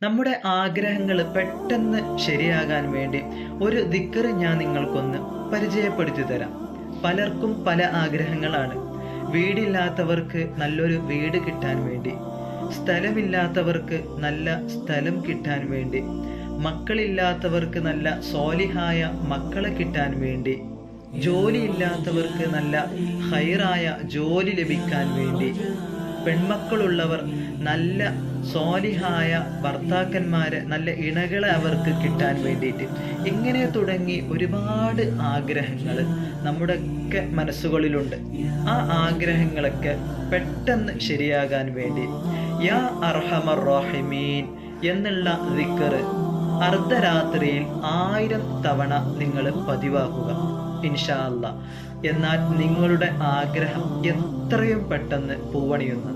നമ്മുടെ ആഗ്രഹങ്ങൾ പെട്ടെന്ന് ശരിയാകാൻ വേണ്ടി ഒരു ദിക്ർ ഞാൻ നിങ്ങൾക്കൊന്ന് പരിചയപ്പെടുത്തി തരാം. പലർക്കും പല ആഗ്രഹങ്ങളാണ്. വീടില്ലാത്തവർക്ക് നല്ലൊരു വീട് കിട്ടാൻ വേണ്ടി, സ്ഥലമില്ലാത്തവർക്ക് നല്ല സ്ഥലം കിട്ടാൻ വേണ്ടി, മക്കളില്ലാത്തവർക്ക് നല്ല സ്വാലിഹായ മക്കളെ കിട്ടാൻ വേണ്ടി, ജോലിയില്ലാത്തവർക്ക് നല്ല ഹൈറായ ജോലി ലഭിക്കാൻ വേണ്ടി, പെൺമക്കളുള്ളവർ നല്ല സ്വാലിഹായ ഭർത്താക്കന്മാരെ, നല്ല ഇണകളെ അവർക്ക് കിട്ടാൻ വേണ്ടിയിട്ട്, ഇങ്ങനെ തുടങ്ങി ഒരുപാട് ആഗ്രഹങ്ങൾ നമ്മുടെയൊക്കെ മനസ്സുകളിലുണ്ട്. ആ ആഗ്രഹങ്ങളൊക്കെ പെട്ടെന്ന് ശരിയാകാൻ വേണ്ടി യാ അർഹമർ റഹീമീൻ എന്നുള്ള ദിക്ർ അർദ്ധരാത്രിയിൽ 1000 തവണ നിങ്ങൾ പതിവാക്കുക ഇൻഷാ അല്ലാഹ്. എന്നാൽ നിങ്ങളുടെ ആഗ്രഹം എത്രയും പെട്ടെന്ന് പൂവണിയുന്നു.